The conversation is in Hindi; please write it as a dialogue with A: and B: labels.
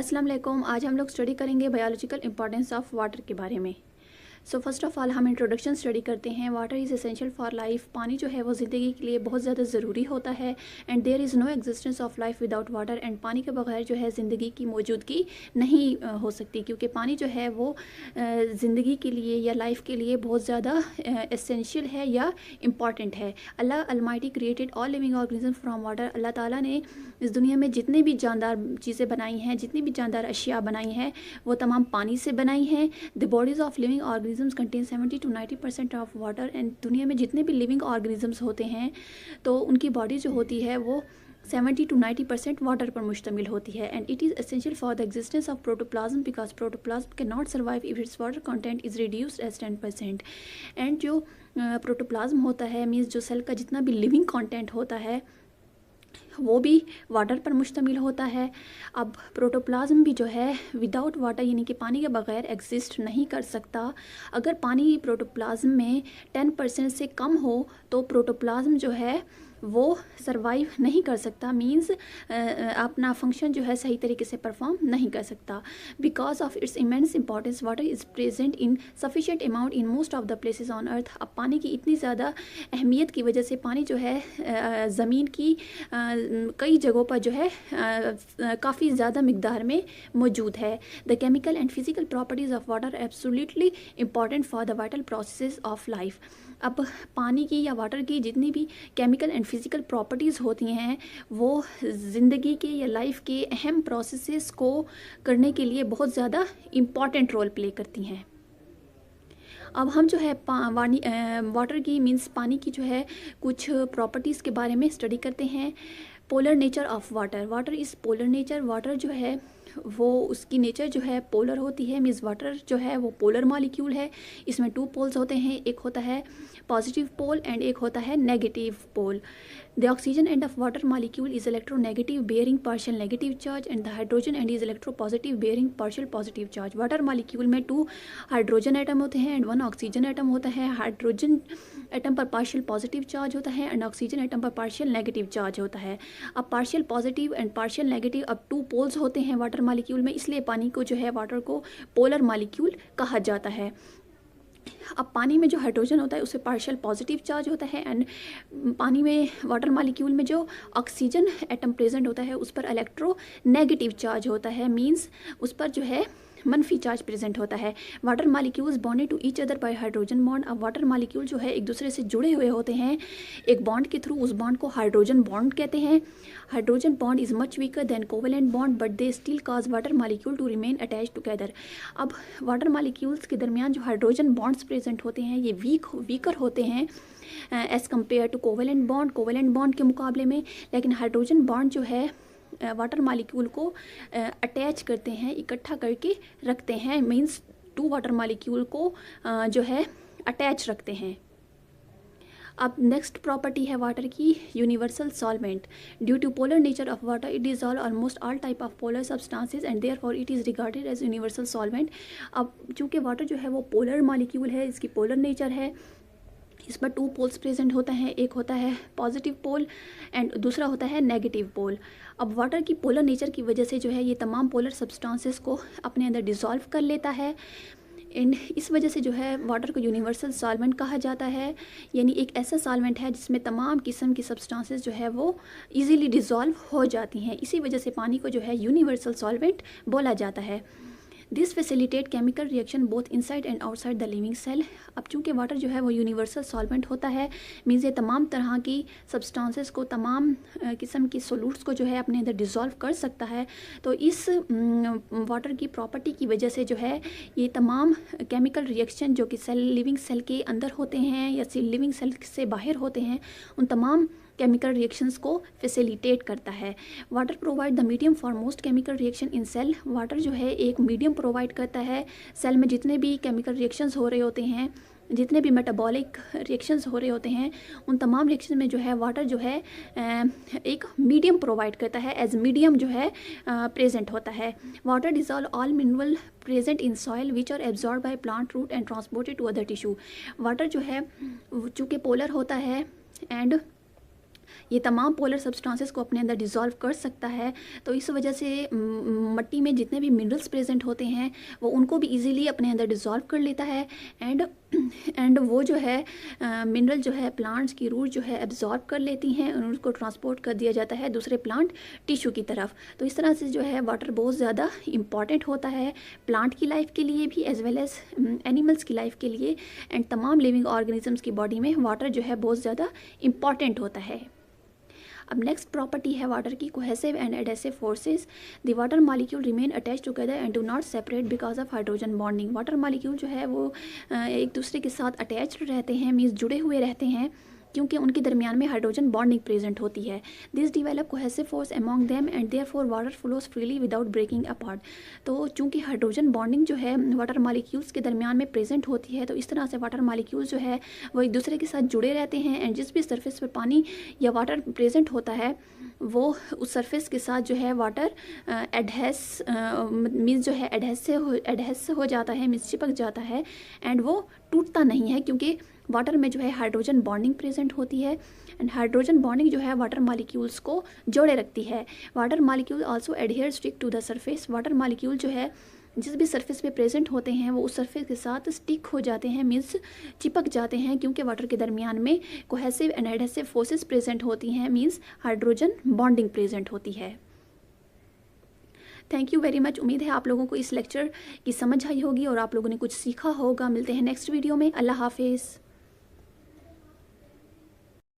A: अस्सलाम वालेकुम। आज हम लोग स्टडी करेंगे बायोलॉजिकल इंपॉर्टेंस ऑफ वाटर के बारे में। सो फर्स्ट ऑफ ऑल हम इंट्रोडक्शन स्टडी करते हैं। Water is essential for life. पानी जो है वो ज़िंदगी के लिए बहुत ज़्यादा ज़रूरी होता है। And there is no existence of life without water. And पानी के बगैर जो है ज़िंदगी की मौजूदगी नहीं हो सकती, क्योंकि पानी जो है वो ज़िंदगी के लिए या लाइफ के लिए बहुत ज़्यादा एसेंशियल है या इम्पॉर्टेंट है। Allah almighty created all living organism from water. Allah ताला ने इस दुनिया में जितने भी जानदार चीज़ें बनाई हैं, जितनी भी जानदार अशिया बनाई हैं, वो तमाम पानी से बनाई हैं। The bodies of living organisms contain 70 to 90% of water. And दुनिया में जितने भी लिविंग ऑर्गेनिजम्स होते हैं तो उनकी बॉडी जो होती है वो 70 to 90% वाटर पर मुश्तमिल होती है। And it is essential for the existence of protoplasm because protoplasm can not survive if its water content is reduced as 10%। And जो प्रोटोप्लाज्म होता है मीन्स जो सेल का जितना भी लिविंग कंटेंट होता है वो भी वाटर पर मुश्तमिल होता है। अब प्रोटोप्लाज्म भी जो है विदाउट वाटर यानी कि पानी के बगैर एग्जिस्ट नहीं कर सकता। अगर पानी प्रोटोप्लाज्म में 10% से कम हो तो प्रोटोप्लाज्म जो है वो सरवाइव नहीं कर सकता, मींस अपना फंक्शन जो है सही तरीके से परफॉर्म नहीं कर सकता। Because of its immense importance water is present in sufficient amount in most of the places on earth. अब पानी की इतनी ज़्यादा अहमियत की वजह से पानी जो है ज़मीन की कई जगहों पर जो है काफ़ी ज़्यादा मिकदार में मौजूद है। The chemical and physical properties of water absolutely important for the vital process of life. अब पानी की या वाटर की जितनी भी केमिकल एंड फिज़िकल प्रॉपर्टीज़ होती हैं वो ज़िंदगी के या लाइफ के अहम प्रोसेसेस को करने के लिए बहुत ज़्यादा इम्पॉर्टेंट रोल प्ले करती हैं। अब हम जो है वाटर की मीन्स पानी की जो है कुछ प्रॉपर्टीज़ के बारे में स्टडी करते हैं। Polar nature of water. Water is polar nature. Water जो है वो उसकी नेचर जो है पोलर होती है, मीन्स वाटर जो है वो पोलर मॉलिक्यूल है। इसमें 2 पोल्स होते हैं, एक होता है पॉजिटिव पोल एंड एक होता है negative pole. The oxygen end of water molecule is electronegative bearing partial negative charge and the hydrogen end is electropositive bearing partial positive charge. Water molecule में 2 हाइड्रोजन एटम होते हैं एंड 1 ऑक्सीजन एटम होता है। हाइड्रोजन एटम पर पार्शियल पॉजिटिव चार्ज होता है एंड ऑक्सीजन एटम पर पार्शियल नेगेटिव चार्ज होता है। अब partial positive and partial negative, अब 2 पोल्स होते हैं वाटर मॉलिक्यूल में, इसलिए पानी को जो है वाटर को पोलर मॉलिक्यूल कहा जाता है। अब पानी में जो हाइड्रोजन होता है उसे पार्शियल पॉजिटिव चार्ज होता है एंड पानी में वाटर मॉलिक्यूल में जो ऑक्सीजन एटम प्रेजेंट होता है उस पर इलेक्ट्रो नेगेटिव चार्ज होता है, मींस उस पर जो है मनफी चार्ज प्रेजेंट होता है। Water molecules bonded to each other by hydrogen bond. अब वाटर मॉलिक्यूल जो है एक दूसरे से जुड़े हुए होते हैं एक बॉन्ड के थ्रू, उस बॉन्ड को हाइड्रोजन बॉन्ड कहते हैं। Hydrogen bond is much weaker than covalent bond but they still cause water molecule to remain attach together. अब वाटर मॉलिक्यूल्स के दरमियान जो हाइड्रोजन बॉन्ड्स प्रेजेंट होते हैं ये वीकर होते हैं as compare to covalent bond के मुकाबले में। लेकिन हाइड्रोजन बॉन्ड जो है वाटर मॉलिक्यूल को अटैच करते हैं, इकट्ठा करके रखते हैं, मींस 2 वाटर मॉलिक्यूल को जो है अटैच रखते हैं। अब नेक्स्ट प्रॉपर्टी है वाटर की universal solvent. Due to polar nature of water it dissolve almost all type of polar substances and therefore it is regarded as universal solvent. अब चूँकि वाटर जो है वो पोलर मॉलिक्यूल है, इसकी पोलर नेचर है, इस पर 2 पोल्स प्रेजेंट होता है, एक होता है पॉजिटिव पोल एंड दूसरा होता है नेगेटिव पोल। अब वाटर की पोलर नेचर की वजह से जो है ये तमाम पोलर सब्सटेंसेस को अपने अंदर डिसॉल्व कर लेता है एंड इस वजह से जो है वाटर को यूनिवर्सल सॉल्वेंट कहा जाता है। यानी एक ऐसा सॉल्वेंट है जिसमें तमाम किस्म की सब्सटेंसेस जो है वो इजीली डिसॉल्व हो जाती हैं, इसी वजह से पानी को जो है यूनिवर्सल सॉल्वेंट बोला जाता है। This facilitate chemical reaction both inside and outside the living cell. अब चूँकि वाटर जो है वो यूनिवर्सल सॉल्वेंट होता है, मीन्स ये तमाम तरह की सब्सटेंसेस को, तमाम किस्म की सोल्यूट्स को जो है अपने अंदर डिसॉल्व कर सकता है। तो इस वाटर की प्रॉपर्टी की वजह से जो है ये तमाम केमिकल रिएक्शन जो कि लिविंग सेल के अंदर होते हैं या लिविंग सेल से बाहर होते हैं, उन तमाम केमिकल रिएक्शंस को फैसिलिटेट करता है। Water provide the medium for most chemical reaction in cell. Water जो है एक मीडियम प्रोवाइड करता है सेल में जितने भी केमिकल रिएक्शंस हो रहे होते हैं, जितने भी मेटाबॉलिक रिएक्शंस हो रहे होते हैं, उन तमाम रिएक्शन में जो है वाटर जो है एक मीडियम प्रोवाइड करता है, एज मीडियम जो है प्रेजेंट होता है। Water dissolve all mineral present in soil which are absorb by plant root and transported to other tissue. Water जो है चूँकि पोलर होता है एंड ये तमाम पोलर सब्सटेंसेस को अपने अंदर डिज़ोल्व कर सकता है। तो इस वजह से मिट्टी में जितने भी मिनरल्स प्रेजेंट होते हैं वो उनको भी इजीली अपने अंदर डिज़ोल्व कर लेता है। एंड वो जो है मिनरल जो है प्लांट्स की रूट जो है एब्जॉर्ब कर लेती हैं और उनको ट्रांसपोर्ट कर दिया जाता है दूसरे प्लांट टिश्यू की तरफ। तो इस तरह से जो है वाटर बहुत ज़्यादा इम्पॉर्टेंट होता है प्लांट की लाइफ के लिए भी एज वेल एज एनिमल्स की लाइफ के लिए। एंड तमाम लिविंग ऑर्गेनिजम्स की बॉडी में वाटर जो है बहुत ज़्यादा इम्पॉर्टेंट होता है। अब नेक्स्ट प्रॉपर्टी है वाटर की cohesive and adhesive forces. The water molecule remain attach together and do not separate because of hydrogen bonding. Water molecule जो है वो एक दूसरे के साथ अटैच्ड रहते हैं, मीन्स जुड़े हुए रहते हैं, क्योंकि उनके दरमियान में हाइड्रोजन बॉन्डिंग प्रेजेंट होती है। This develop cohesive force among them and therefore water flows freely without breaking apart. तो चूंकि हाइड्रोजन बॉन्डिंग जो है वाटर मॉलिक्यूल्स के दरमियान में प्रेजेंट होती है, तो इस तरह से वाटर मॉलिक्यूल्स जो है वो एक दूसरे के साथ जुड़े रहते हैं। एंड जिस भी सरफेस पर पानी या वाटर प्रेजेंट होता है वो उस सरफेस के साथ जो है वाटर एडहेस मीन्स जो है एडहेस हो जाता है, मीन्स चिपक जाता है। एंड वो टूटता नहीं है क्योंकि वाटर में जो है हाइड्रोजन बॉन्डिंग प्रेजेंट होती है। एंड हाइड्रोजन बॉन्डिंग जो है वाटर मॉलिक्यूल्स को जोड़े रखती है। Water molecule also adhere stick to the surface. Water molecule जो है जिस भी सरफेस पे प्रेजेंट होते हैं वो उस सरफेस के साथ स्टिक हो जाते हैं, मीन्स चिपक जाते हैं, क्योंकि वाटर के दरमियान में cohesive and adhesive forces present होती हैं, मीन्स हाइड्रोजन बॉन्डिंग प्रेजेंट होती है। Thank you very much. उम्मीद है आप लोगों को इस लेक्चर की समझ आई होगी और आप लोगों ने कुछ सीखा होगा। मिलते हैं नेक्स्ट वीडियो में। अल्लाह हाफिज़।